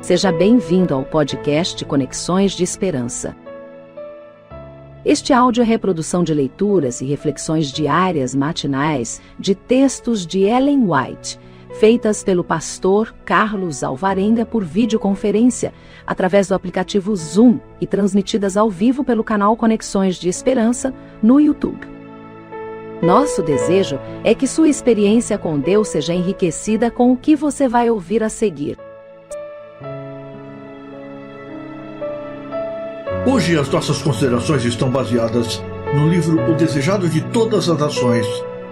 Seja bem-vindo ao podcast Conexões de Esperança. Este áudio é reprodução de leituras e reflexões diárias matinais de textos de Ellen White, feitas pelo pastor Carlos Alvarenga por videoconferência, através do aplicativo Zoom e transmitidas ao vivo pelo canal Conexões de Esperança no YouTube. Nosso desejo é que sua experiência com Deus seja enriquecida com o que você vai ouvir a seguir. Hoje as nossas considerações estão baseadas no livro O Desejado de Todas as Nações,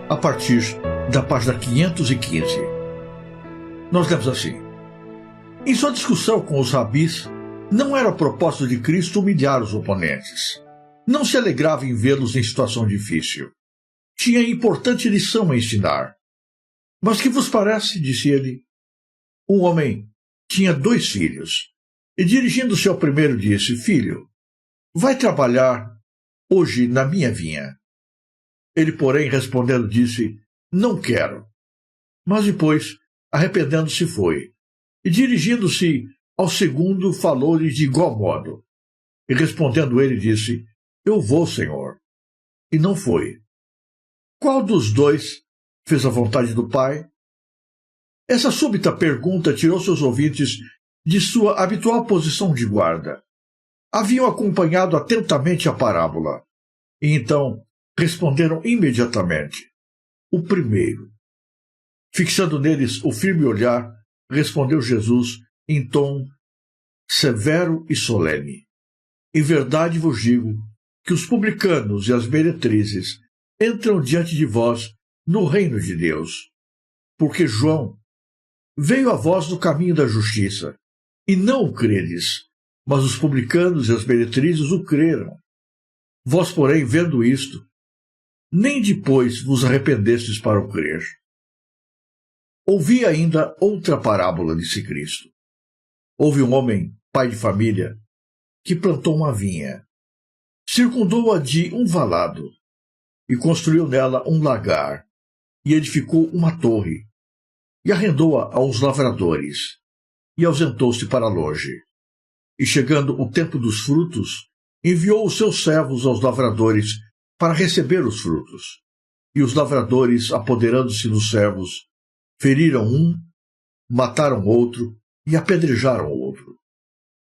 a partir da página 515. Nós lemos assim: em sua discussão com os rabis, não era o propósito de Cristo humilhar os oponentes. Não se alegrava em vê-los em situação difícil. Tinha importante lição a ensinar. Mas que vos parece, disse ele? Um homem tinha 2 filhos, e dirigindo-se ao primeiro disse: Filho, vai trabalhar hoje na minha vinha. Ele, porém, respondendo, disse: Não quero. Mas depois, arrependendo-se, foi. E dirigindo-se ao segundo, falou-lhe de igual modo. E respondendo ele, disse: Eu vou, Senhor. E não foi. Qual dos 2 fez a vontade do Pai? Essa súbita pergunta tirou seus ouvintes de sua habitual posição de guarda. Haviam acompanhado atentamente a parábola, e então responderam imediatamente: o primeiro. Fixando neles o firme olhar, respondeu Jesus em tom severo e solene: em verdade vos digo que os publicanos e as meretrizes entram diante de vós no reino de Deus, porque João veio a vós no caminho da justiça, e não o credes, mas os publicanos e as meretrizes o creram. Vós, porém, vendo isto, nem depois vos arrependestes para o crer. Ouvi ainda outra parábola, disse Cristo. Houve um homem, pai de família, que plantou uma vinha, circundou-a de um valado, e construiu nela um lagar, e edificou uma torre, e arrendou-a aos lavradores, e ausentou-se para longe. E chegando o tempo dos frutos, enviou os seus servos aos lavradores para receber os frutos. E os lavradores, apoderando-se dos servos, feriram um, mataram outro e apedrejaram outro.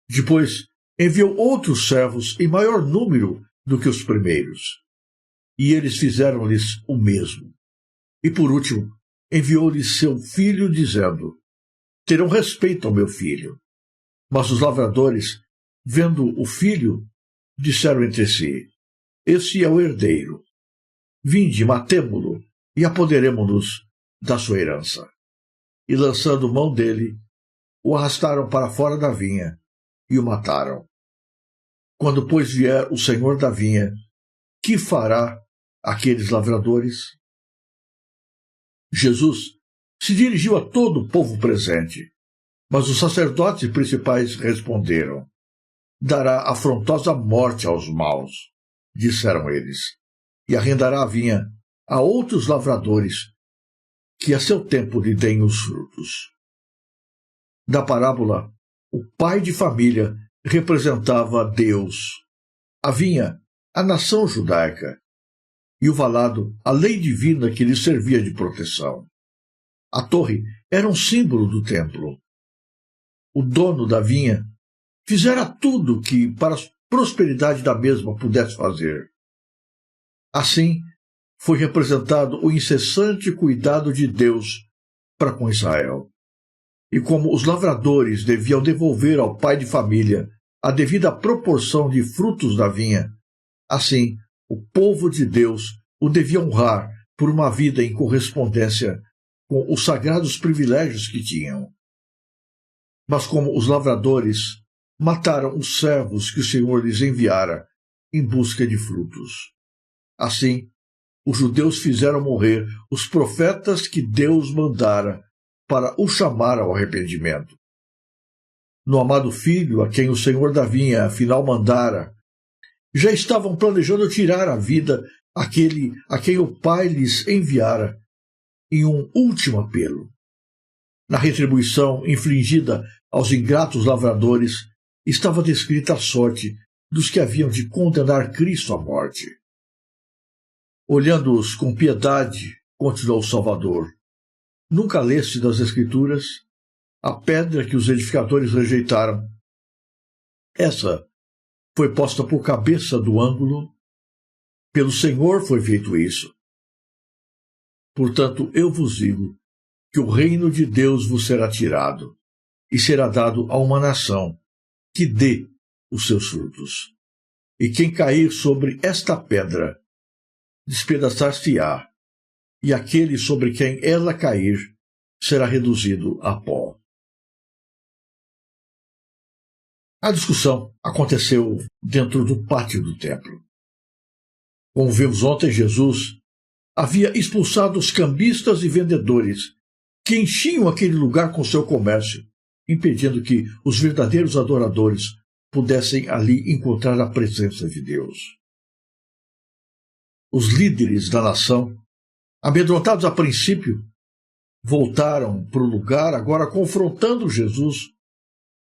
Depois enviou outros servos em maior número do que os primeiros, e eles fizeram-lhes o mesmo. E por último enviou-lhes seu filho, dizendo: terão respeito ao meu filho. Mas os lavradores, vendo o filho, disseram entre si: esse é o herdeiro. Vinde, matemo-lo, e apoderemo-nos da sua herança. E lançando mão dele, o arrastaram para fora da vinha, e o mataram. Quando, pois, vier o senhor da vinha, que fará aqueles lavradores? Jesus se dirigiu a todo o povo presente. Mas os sacerdotes principais responderam: dará afrontosa morte aos maus, disseram eles, e arrendará a vinha a outros lavradores, que a seu tempo lhe deem os frutos. Da parábola, o pai de família representava Deus, a vinha, a nação judaica, e o valado, a lei divina que lhe servia de proteção. A torre era um símbolo do templo. O dono da vinha fizera tudo que, para a prosperidade da mesma, pudesse fazer. Assim, foi representado o incessante cuidado de Deus para com Israel. E como os lavradores deviam devolver ao pai de família a devida proporção de frutos da vinha, assim, o povo de Deus o devia honrar por uma vida em correspondência com os sagrados privilégios que tinham. Mas como os lavradores mataram os servos que o Senhor lhes enviara em busca de frutos. Assim, os judeus fizeram morrer os profetas que Deus mandara para o chamar ao arrependimento. No amado filho, a quem o Senhor da vinha afinal mandara, já estavam planejando tirar a vida aquele a quem o Pai lhes enviara em um último apelo. Na retribuição infligida aos ingratos lavradores estava descrita a sorte dos que haviam de condenar Cristo à morte. Olhando-os com piedade, continuou o Salvador, nunca leste das Escrituras a pedra que os edificadores rejeitaram? Essa foi posta por cabeça do ângulo, pelo Senhor foi feito isso. Portanto, eu vos digo que o reino de Deus vos será tirado e será dado a uma nação que dê os seus frutos. E quem cair sobre esta pedra despedaçar-se-á, e aquele sobre quem ela cair será reduzido a pó. A discussão aconteceu dentro do pátio do templo. Como vimos ontem, Jesus havia expulsado os cambistas e vendedores que enchiam aquele lugar com seu comércio, impedindo que os verdadeiros adoradores pudessem ali encontrar a presença de Deus. Os líderes da nação, amedrontados a princípio, voltaram para o lugar, agora confrontando Jesus,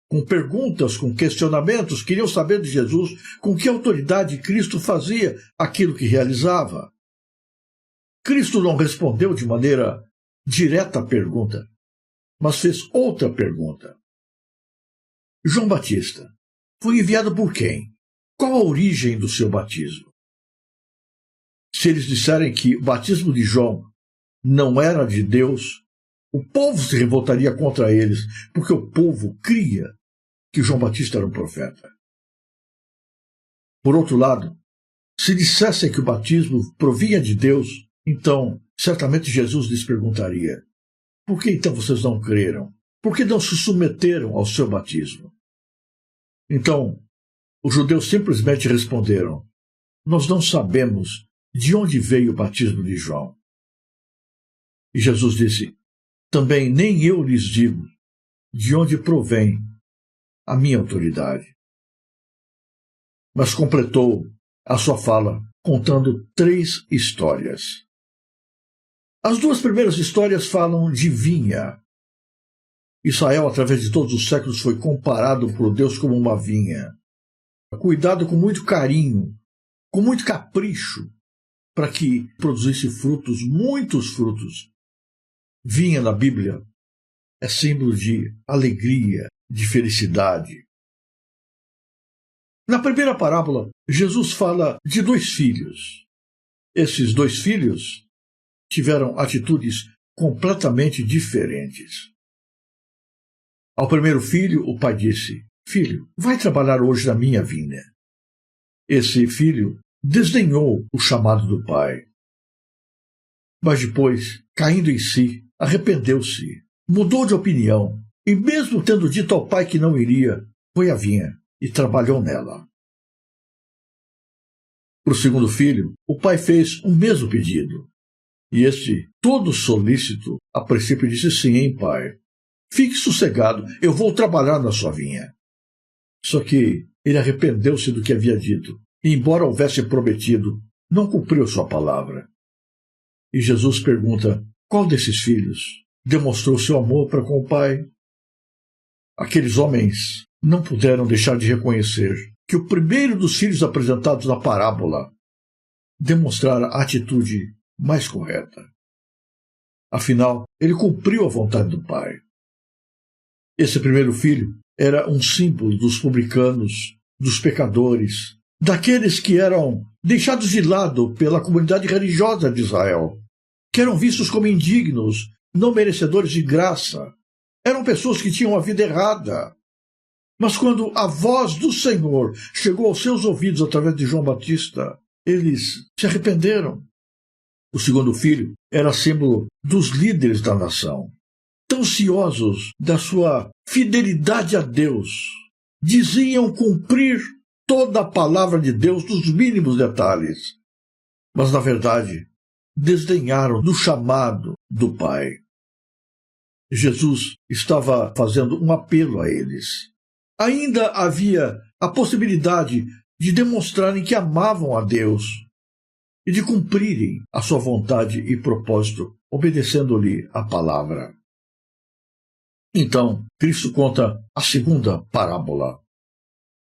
com perguntas, com questionamentos, queriam saber de Jesus com que autoridade Cristo fazia aquilo que realizava. Cristo não respondeu de maneira direta à pergunta, mas fez outra pergunta. João Batista foi enviado por quem? Qual a origem do seu batismo? Se eles disserem que o batismo de João não era de Deus, o povo se revoltaria contra eles, porque o povo cria que João Batista era um profeta. Por outro lado, se dissessem que o batismo provinha de Deus, então certamente Jesus lhes perguntaria: por que então vocês não creram? Por que não se submeteram ao seu batismo? Então, os judeus simplesmente responderam: nós não sabemos de onde veio o batismo de João. E Jesus disse: também nem eu lhes digo de onde provém a minha autoridade. Mas completou a sua fala contando 3 histórias. As 2 primeiras histórias falam de vinha. Israel, através de todos os séculos, foi comparado por Deus como uma vinha, cuidado com muito carinho, com muito capricho, para que produzisse frutos, muitos frutos. Vinha na Bíblia é símbolo de alegria, de felicidade. Na primeira parábola, Jesus fala de 2 filhos. Esses 2 filhos tiveram atitudes completamente diferentes. Ao primeiro filho, o pai disse: filho, vai trabalhar hoje na minha vinha. Esse filho desdenhou o chamado do pai. Mas depois, caindo em si, arrependeu-se, mudou de opinião, e mesmo tendo dito ao pai que não iria, foi à vinha e trabalhou nela. Para o segundo filho, o pai fez o mesmo pedido. E este, todo solícito, a princípio disse: sim, pai, fique sossegado, eu vou trabalhar na sua vinha. Só que ele arrependeu-se do que havia dito, e embora houvesse prometido, não cumpriu sua palavra. E Jesus pergunta: qual desses filhos demonstrou seu amor para com o pai? Aqueles homens não puderam deixar de reconhecer que o primeiro dos filhos apresentados na parábola demonstrara a atitude mais correta. Afinal, ele cumpriu a vontade do pai. Esse primeiro filho era um símbolo dos publicanos, dos pecadores, daqueles que eram deixados de lado pela comunidade religiosa de Israel, que eram vistos como indignos, não merecedores de graça. Eram pessoas que tinham a vida errada. Mas quando a voz do Senhor chegou aos seus ouvidos através de João Batista, eles se arrependeram. O segundo filho era símbolo dos líderes da nação, tão ciosos da sua fidelidade a Deus. Diziam cumprir toda a palavra de Deus nos mínimos detalhes, mas, na verdade, desdenharam do chamado do Pai. Jesus estava fazendo um apelo a eles. Ainda havia a possibilidade de demonstrarem que amavam a Deus e de cumprirem a sua vontade e propósito, obedecendo-lhe a palavra. Então, Cristo conta a segunda parábola.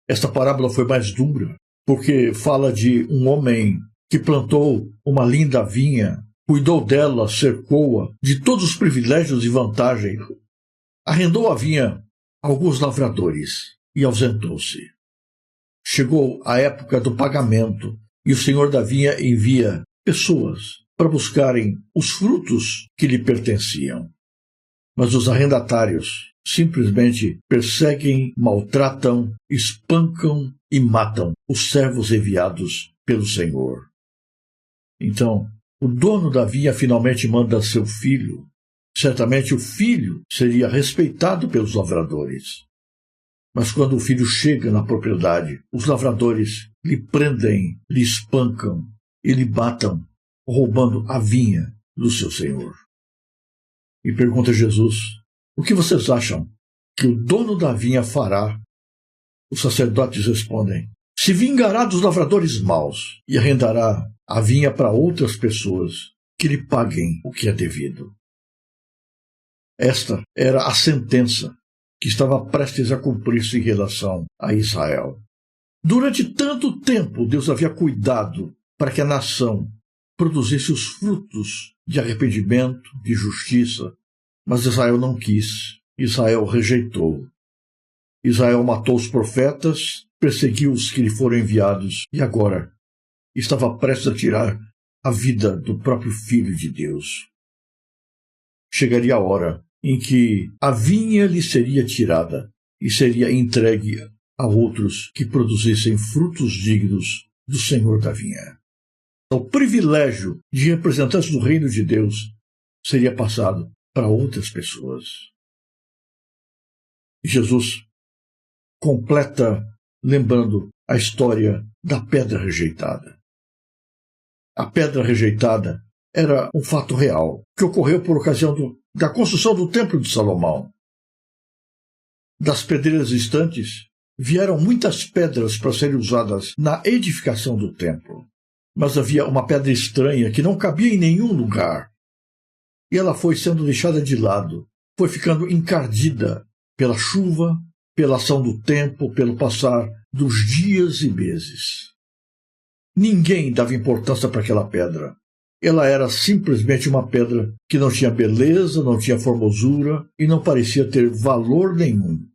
Esta parábola foi mais dura, porque fala de um homem que plantou uma linda vinha, cuidou dela, cercou-a de todos os privilégios e vantagens, arrendou a vinha a alguns lavradores e ausentou-se. Chegou a época do pagamento e o senhor da vinha envia pessoas para buscarem os frutos que lhe pertenciam. Mas os arrendatários simplesmente perseguem, maltratam, espancam e matam os servos enviados pelo Senhor. Então, o dono da vinha finalmente manda seu filho. Certamente o filho seria respeitado pelos lavradores. Mas quando o filho chega na propriedade, os lavradores lhe prendem, lhe espancam e lhe matam, roubando a vinha do seu senhor. E pergunta Jesus: o que vocês acham que o dono da vinha fará? Os sacerdotes respondem: se vingará dos lavradores maus e arrendará a vinha para outras pessoas que lhe paguem o que é devido. Esta era a sentença que estava prestes a cumprir-se em relação a Israel. Durante tanto tempo, Deus havia cuidado para que a nação produzisse os frutos de arrependimento, de justiça, mas Israel não quis. Israel rejeitou. Israel matou os profetas, perseguiu os que lhe foram enviados e agora estava prestes a tirar a vida do próprio Filho de Deus. Chegaria a hora em que a vinha lhe seria tirada e seria entregue a outros que produzissem frutos dignos do Senhor da vinha. O privilégio de representantes do reino de Deus seria passado para outras pessoas. Jesus completa lembrando a história da pedra rejeitada. A pedra rejeitada era um fato real que ocorreu por ocasião da construção do Templo de Salomão. Das pedreiras distantes vieram muitas pedras para serem usadas na edificação do templo. Mas havia uma pedra estranha que não cabia em nenhum lugar. E ela foi sendo deixada de lado, foi ficando encardida pela chuva, pela ação do tempo, pelo passar dos dias e meses. Ninguém dava importância para aquela pedra. Ela era simplesmente uma pedra que não tinha beleza, não tinha formosura e não parecia ter valor nenhum.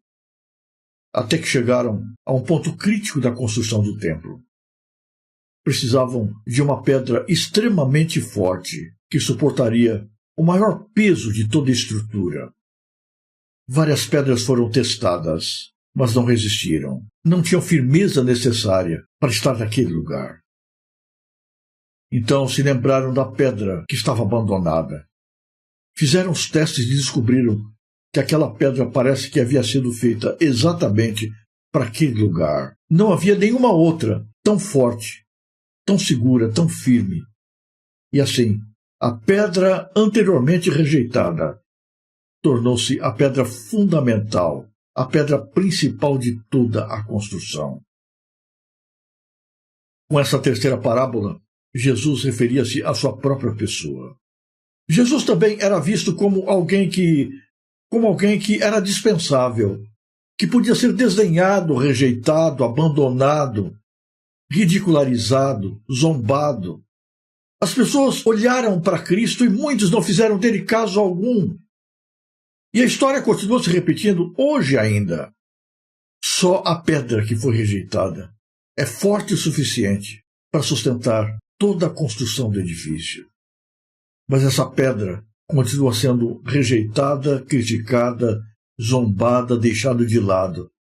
Até que chegaram a um ponto crítico da construção do templo. Precisavam de uma pedra extremamente forte, que suportaria o maior peso de toda a estrutura. Várias pedras foram testadas, mas não resistiram. Não tinham firmeza necessária para estar naquele lugar. Então se lembraram da pedra que estava abandonada. Fizeram os testes e descobriram que aquela pedra parece que havia sido feita exatamente para aquele lugar. Não havia nenhuma outra tão forte, tão segura, tão firme. E assim, a pedra anteriormente rejeitada tornou-se a pedra fundamental, a pedra principal de toda a construção. Com essa terceira parábola, Jesus referia-se à sua própria pessoa. Jesus também era visto como alguém que era dispensável, que podia ser desdenhado, rejeitado, abandonado, ridicularizado, zombado. As pessoas olharam para Cristo e muitos não fizeram dele caso algum. E a história continua se repetindo hoje ainda. Só a pedra que foi rejeitada é forte o suficiente para sustentar toda a construção do edifício. Mas essa pedra continua sendo rejeitada, criticada, zombada, deixada de lado.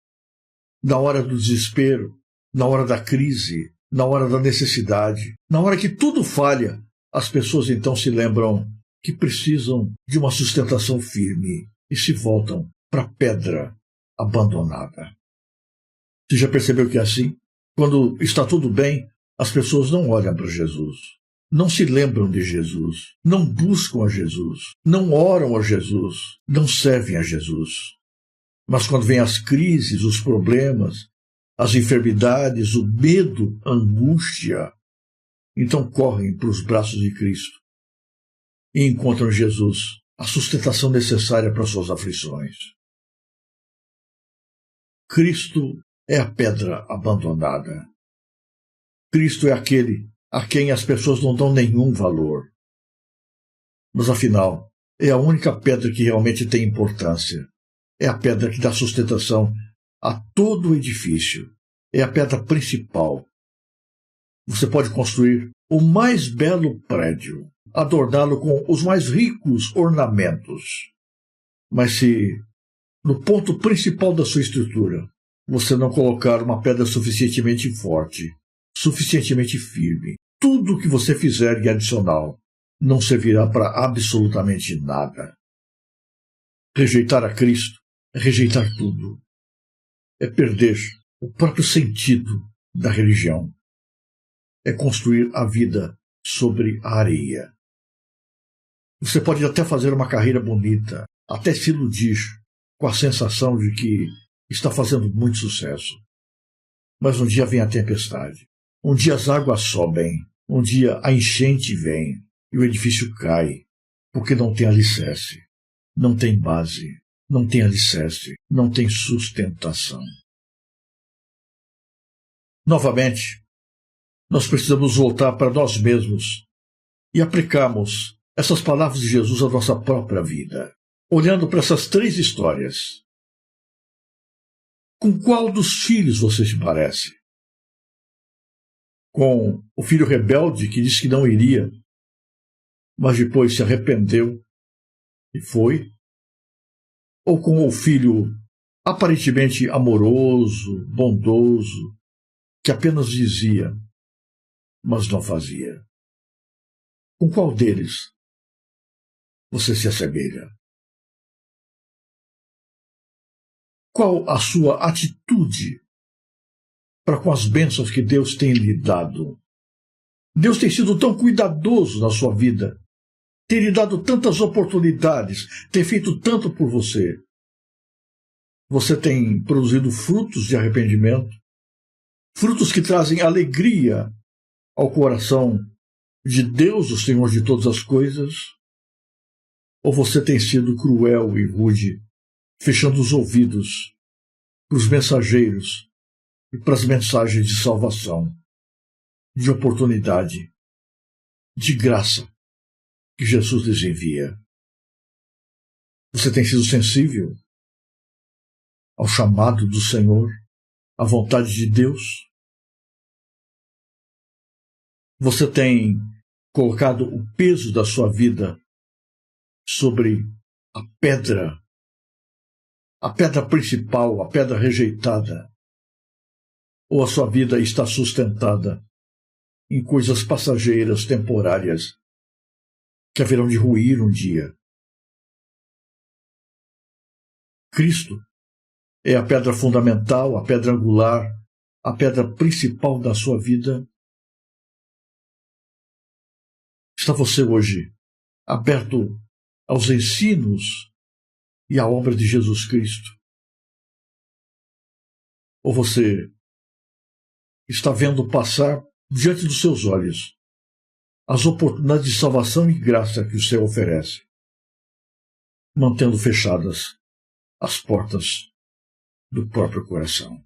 Na hora do desespero, na hora da crise, na hora da necessidade, na hora que tudo falha, as pessoas então se lembram que precisam de uma sustentação firme e se voltam para a pedra abandonada. Você já percebeu que é assim? Quando está tudo bem, as pessoas não olham para Jesus, não se lembram de Jesus, não buscam a Jesus, não oram a Jesus, não servem a Jesus. Mas quando vêm as crises, os problemas, as enfermidades, o medo, a angústia, então correm para os braços de Cristo e encontram em Jesus a sustentação necessária para suas aflições. Cristo é a pedra abandonada. Cristo é aquele a quem as pessoas não dão nenhum valor. Mas, afinal, é a única pedra que realmente tem importância. É a pedra que dá sustentação a todo o edifício. É a pedra principal. Você pode construir o mais belo prédio, adorná-lo com os mais ricos ornamentos. Mas se, no ponto principal da sua estrutura, você não colocar uma pedra suficientemente forte, suficientemente firme, tudo o que você fizer de adicional não servirá para absolutamente nada. Rejeitar a Cristo é rejeitar tudo. É perder o próprio sentido da religião. É construir a vida sobre a areia. Você pode até fazer uma carreira bonita, até se iludir com a sensação de que está fazendo muito sucesso. Mas um dia vem a tempestade. Um dia as águas sobem. Um dia a enchente vem e o edifício cai, porque não tem alicerce, não tem base, não tem alicerce, não tem sustentação. Novamente, nós precisamos voltar para nós mesmos e aplicarmos essas palavras de Jesus à nossa própria vida, olhando para essas 3 histórias. Com qual dos filhos você se parece? Com o filho rebelde que disse que não iria, mas depois se arrependeu e foi? Ou com o filho aparentemente amoroso, bondoso, que apenas dizia, mas não fazia? Com qual deles você se assemelha? Qual a sua atitude para com as bênçãos que Deus tem lhe dado? Deus tem sido tão cuidadoso na sua vida, tem lhe dado tantas oportunidades, tem feito tanto por você. Você tem produzido frutos de arrependimento, frutos que trazem alegria ao coração de Deus, o Senhor de todas as coisas? Ou você tem sido cruel e rude, fechando os ouvidos para os mensageiros e para as mensagens de salvação, de oportunidade, de graça que Jesus lhes envia? Você tem sido sensível ao chamado do Senhor, à vontade de Deus? Você tem colocado o peso da sua vida sobre a pedra principal, a pedra rejeitada? Ou a sua vida está sustentada em coisas passageiras, temporárias, que haverão de ruir um dia? Cristo é a pedra fundamental, a pedra angular, a pedra principal da sua vida? Está você hoje aberto aos ensinos e à obra de Jesus Cristo? Ou você está vendo passar diante dos seus olhos as oportunidades de salvação e graça que o Senhor oferece, mantendo fechadas as portas do próprio coração?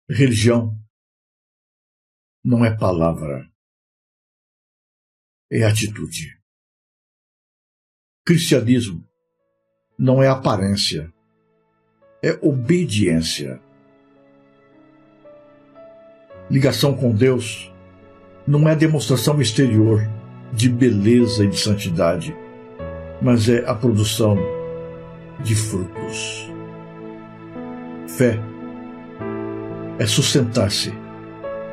Religião não é palavra, é atitude. Cristianismo não é aparência, é obediência. Ligação com Deus não é demonstração exterior de beleza e de santidade, mas é a produção de frutos. Fé é sustentar-se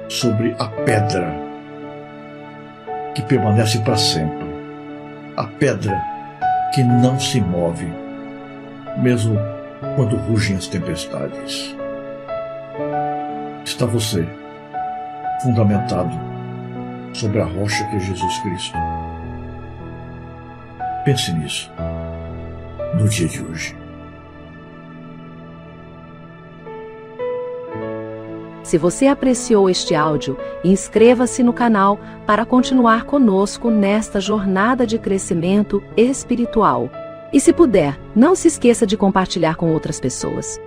sobre a pedra que permanece para sempre, a pedra que não se move, mesmo quando rugem as tempestades. Está você fundamentado sobre a rocha que é Jesus Cristo? Pense nisso no dia de hoje. Se você apreciou este áudio, inscreva-se no canal para continuar conosco nesta jornada de crescimento espiritual. E se puder, não se esqueça de compartilhar com outras pessoas.